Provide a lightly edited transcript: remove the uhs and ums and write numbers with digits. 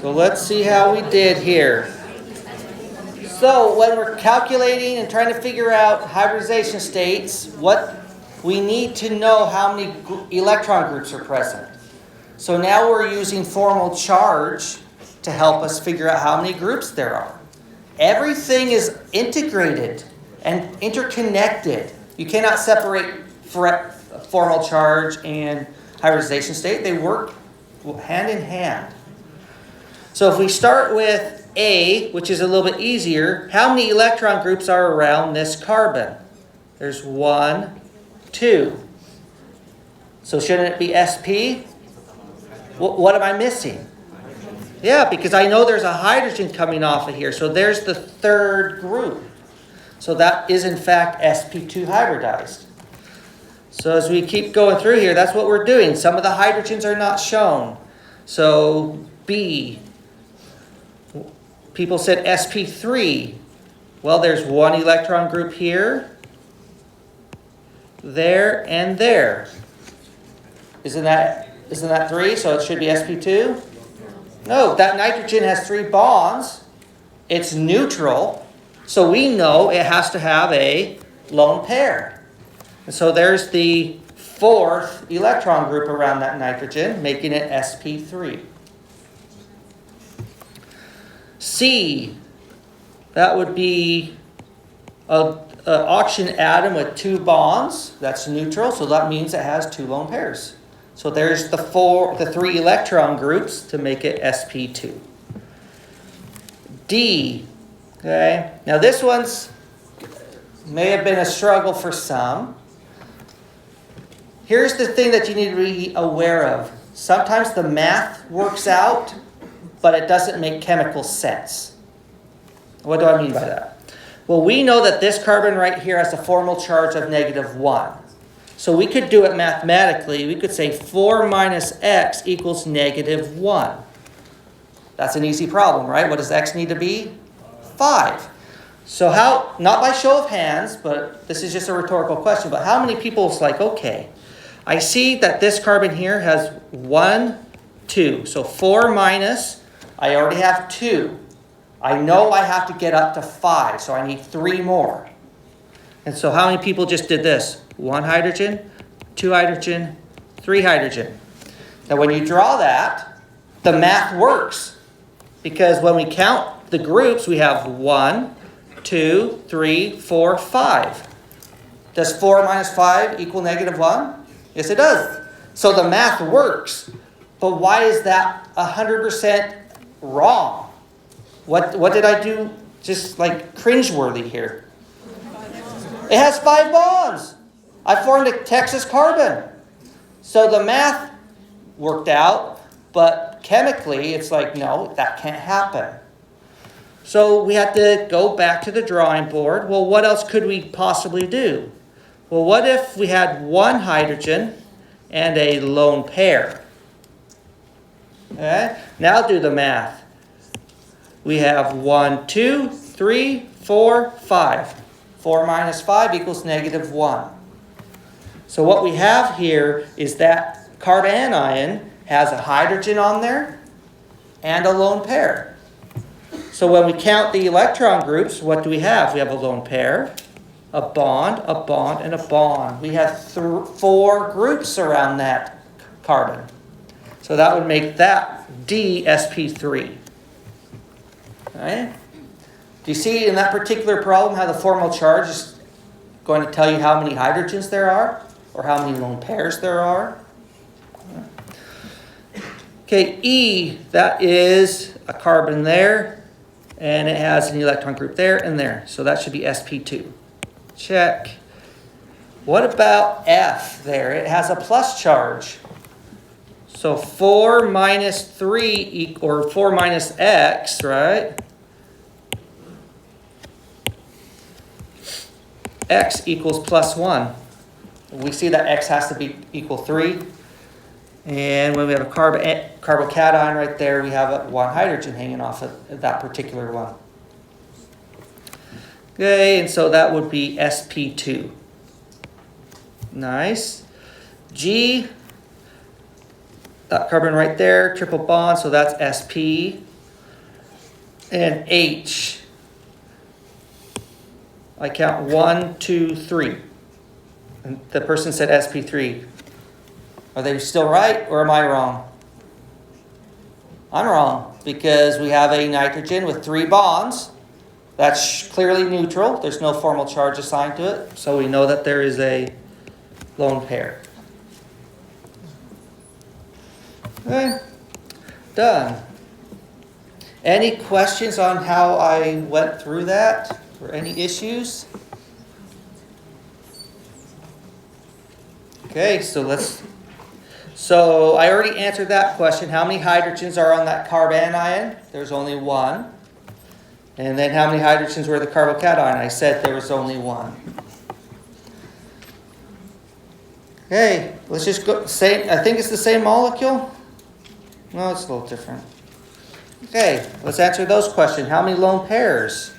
So let's see how we did here. So when we're calculating and trying to figure out hybridization states, what we need to know how many electron groups are present. So now we're using formal charge to help us figure out how many groups there are. Everything is integrated and interconnected. You cannot separate formal charge and hybridization state. They work hand in hand. So if we start with A, which is a little bit easier, how many electron groups are around this carbon? There's 1, 2. So shouldn't it be sp? What am I missing? Yeah, because I know there's a hydrogen coming off of here. So there's the third group. So that is in fact sp2 hybridized. So as we keep going through here, that's what we're doing. Some of the hydrogens are not shown. So B. People said sp3. Well, there's one electron group here, there, and there. Isn't that 3? So it should be sp2? No, that nitrogen has 3 bonds. It's neutral. So we know it has to have a lone pair. And so there's the 4th electron group around that nitrogen, making it sp3. C, that would be an oxygen atom with 2 bonds. That's neutral, so that means it has 2 lone pairs. So there's the 3 electron groups to make it sp2. D, okay. Now this one's may have been a struggle for some. Here's the thing that you need to be aware of. Sometimes the math works out, but it doesn't make chemical sense. What do I mean by that? Well, we know that this carbon right here has a formal charge of -1. So we could do it mathematically. We could say 4 minus x equals -1. That's an easy problem, right? What does x need to be? 5. So how, not by show of hands, but this is just a rhetorical question, but how many people is like, okay, I see that this carbon here has 1, 2. So 4 minus, I already have 2. I know I have to get up to 5, so I need 3 more. And so how many people just did this? 1 hydrogen, 2 hydrogen, 3 hydrogen. Now when you draw that, the math works. Because when we count the groups, we have 1, 2, 3, 4, 5. Does 4 minus 5 equal -1? Yes, it does. So the math works. But why is that 100% wrong? What did I do just like cringeworthy here? It has 5 bonds. I formed a Texas carbon. So the math worked out, but chemically it's like, no, that can't happen. So we had to go back to the drawing board. Well, what else could we possibly do? Well, what if we had 1 hydrogen and a lone pair? Okay, now do the math. We have 1, 2, 3, 4, 5. 4 minus 5 equals -1. So what we have here is that carbanion has a hydrogen on there and a lone pair. So when we count the electron groups, what do we have? We have a lone pair, a bond, and a bond. We have 4 groups around that carbon. So that would make that dsp3. Right? Do you see in that particular problem how the formal charge is going to tell you how many hydrogens there are or how many lone pairs there are? Okay, E, that is a carbon there, and it has an electron group there and there. So that should be sp2. Check. What about F there? It has a plus charge. So 4 minus 3, or 4 minus x, right? X equals +1. We see that x has to be equal 3. And when we have a carbocation right there, we have 1 hydrogen hanging off of that particular one. Okay, and so that would be sp2. Nice. G, that carbon right there, triple bond, so that's sp. And H, I count 1, 2, 3. And the person said sp3. Are they still right or am I wrong? I'm wrong because we have a nitrogen with 3 bonds. That's clearly neutral. There's no formal charge assigned to it. So we know that there is a lone pair. Okay, done. Any questions on how I went through that or any issues? Okay, so I already answered that question. How many hydrogens are on that carbanion? There's only 1. And then how many hydrogens were the carbocation? I said there was only 1. Okay, let's just go. I think it's the same molecule. No, it's a little different. Okay, let's answer those questions. How many lone pairs?